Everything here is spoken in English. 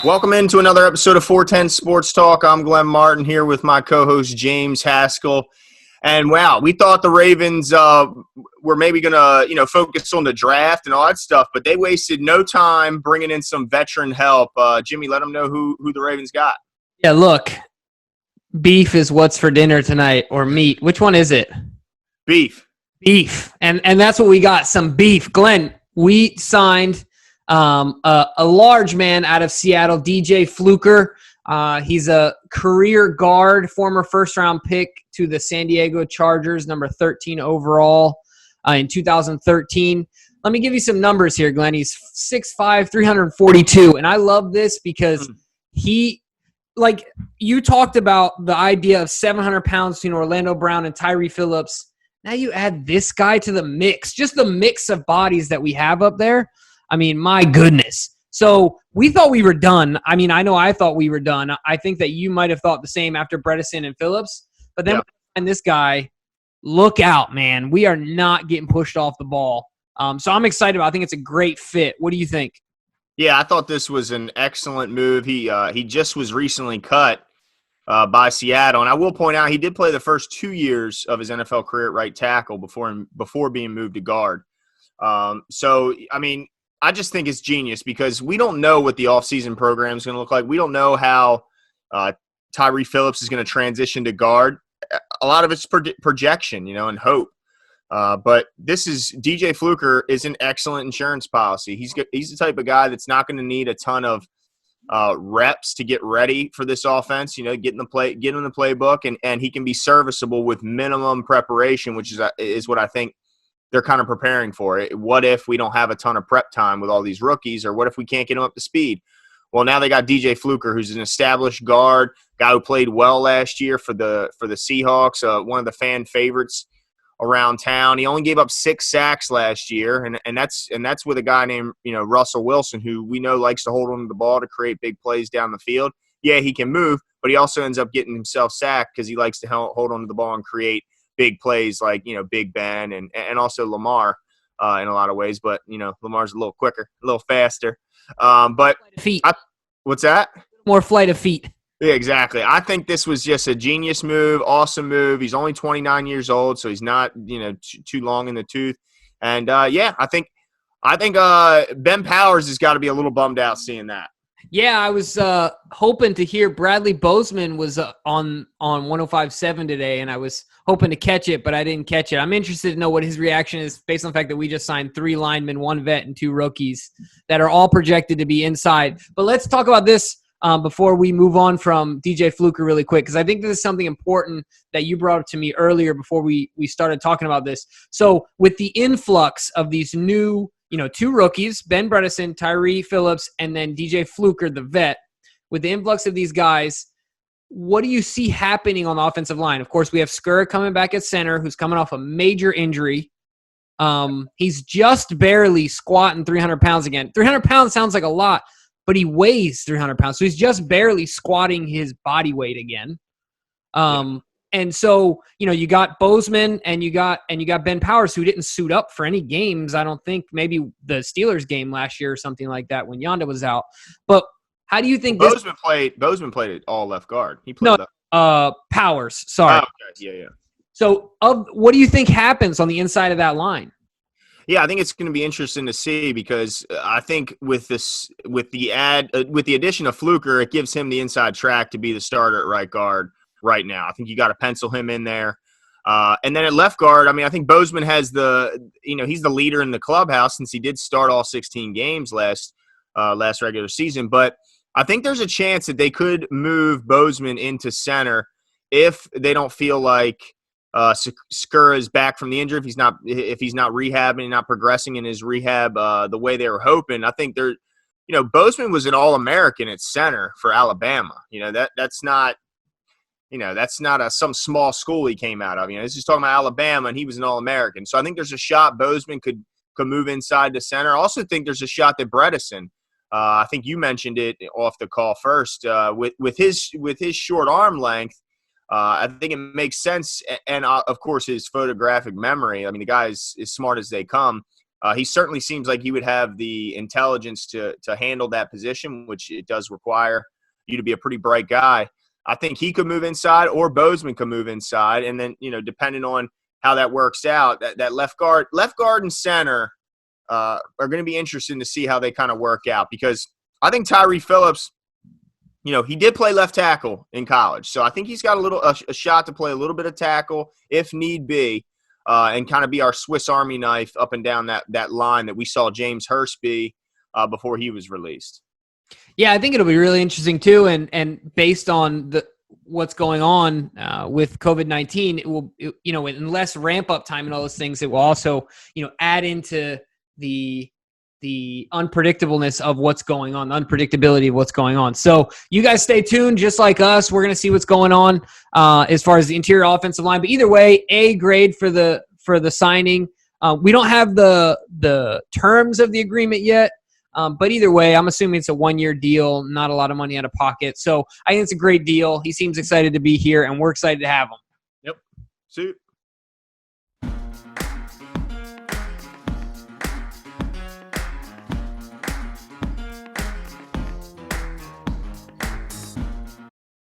Welcome into another episode of 410 Sports Talk. I'm Glenn Martin here with my co-host James Haskell. And wow, we thought the Ravens were maybe going to, focus on the draft and all that stuff, but they wasted no time bringing in some veteran help. Jimmy, let them know who the Ravens got. Yeah, look, beef is what's for dinner tonight, or meat. Which one is it? Beef. Beef. And that's what we got, some beef. Glenn, we signed a large man out of Seattle, DJ Fluker. He's a career guard, former first-round pick to the San Diego Chargers, number 13 overall in 2013. Let me give you some numbers here, Glenn. He's 6'5", 342, and I love this because he – like you talked about the idea of 700 pounds between Orlando Brown and Tyree Phillips. Now you add this guy to the mix, just the mix of bodies that we have up there. I mean, my goodness. So we thought we were done. I mean, I know I thought we were done. I think that you might have thought the same after Bredesen and Phillips. But then when this guy, look out, man. We are not getting pushed off the ball. So I'm excited about it. I think it's a great fit. What do you think? Yeah, I thought this was an excellent move. He just was recently cut by Seattle, and I will point out he did play the first 2 years of his NFL career at right tackle before being moved to guard. So I mean, I just think it's genius because we don't know what the offseason program is going to look like. We don't know how Tyree Phillips is going to transition to guard. A lot of it's projection, and hope. But this is DJ Fluker is an excellent insurance policy. He's the type of guy that's not going to need a ton of reps to get ready for this offense. Get in the playbook, and he can be serviceable with minimum preparation, which is what I think they're kind of preparing for. What if we don't have a ton of prep time with all these rookies, or what if we can't get them up to speed? Well, now they got DJ Fluker, who's an established guard, guy who played well last year for the Seahawks, one of the fan favorites around town. He only gave up 6 sacks last year, and that's with a guy named Russell Wilson, who we know likes to hold on to the ball to create big plays down the field. Yeah, he can move, but he also ends up getting himself sacked because he likes to hold on to the ball and create big plays like Big Ben and also Lamar in a lot of ways. But Lamar's a little quicker, a little faster. But feet. What's that? More flight of feet. Yeah, exactly. I think this was just a genius move, awesome move. He's only 29 years old, so he's not too long in the tooth. And I think Ben Powers has got to be a little bummed out seeing that. Yeah, I was hoping to hear Bradley Bozeman was on 105.7 today, and I was hoping to catch it, but I didn't catch it. I'm interested to know what his reaction is based on the fact that we just signed 3 linemen, 1 vet, and 2 rookies that are all projected to be inside. But let's talk about this before we move on from DJ Fluker really quick, because I think this is something important that you brought up to me earlier before we started talking about this. So with the influx of these new 2 rookies, Ben Bredesen, Tyree Phillips, and then DJ Fluker, the vet. With the influx of these guys, what do you see happening on the offensive line? Of course, we have Skur coming back at center, who's coming off a major injury. He's just barely squatting 300 pounds again. 300 pounds sounds like a lot, but he weighs 300 pounds. So he's just barely squatting his body weight again. And so, you got Bozeman and you got Ben Powers, who didn't suit up for any games. I don't think, maybe the Steelers game last year or something like that when Yonda was out. But how do you think Bozeman played at all left guard. He played Powers. Sorry. Oh, okay. Yeah. So, what do you think happens on the inside of that line? Yeah, I think it's going to be interesting to see because I think with the addition of Fluker, it gives him the inside track to be the starter at right guard right now. I think you got to pencil him in there. And then at left guard, I mean, I think Bozeman has he's the leader in the clubhouse since he did start all 16 games last regular season. But I think there's a chance that they could move Bozeman into center if they don't feel like Skur is back from the injury. If he's not rehabbing and not progressing in his rehab the way they were hoping. I think Bozeman was an All-American at center for Alabama. That's not some small school he came out of. This is talking about Alabama, and he was an All-American. So I think there's a shot Bozeman could move inside the center. I also think there's a shot that Bredesen, I think you mentioned it off the call first, with his short arm length, I think it makes sense. And of course, his photographic memory. I mean, the guy is as smart as they come. He certainly seems like he would have the intelligence to handle that position, which it does require you to be a pretty bright guy. I think he could move inside, or Bozeman could move inside, and then depending on how that works out, that left guard and center are going to be interesting to see how they kind of work out, because I think Tyree Phillips, he did play left tackle in college, so I think he's got a shot to play a little bit of tackle if need be, and kind of be our Swiss Army knife up and down that line that we saw James Hurst be before he was released. Yeah, I think it'll be really interesting too, and based on what's going on with COVID-19, it will, in less ramp up time and all those things, it will also add into the unpredictableness of what's going on, the unpredictability of what's going on. So you guys stay tuned, just like us. We're going to see what's going on as far as the interior offensive line. But either way, A grade for the signing. We don't have the terms of the agreement yet. But either way, I'm assuming it's a 1-year deal, not a lot of money out of pocket. So I think it's a great deal. He seems excited to be here, and we're excited to have him. Yep. See you.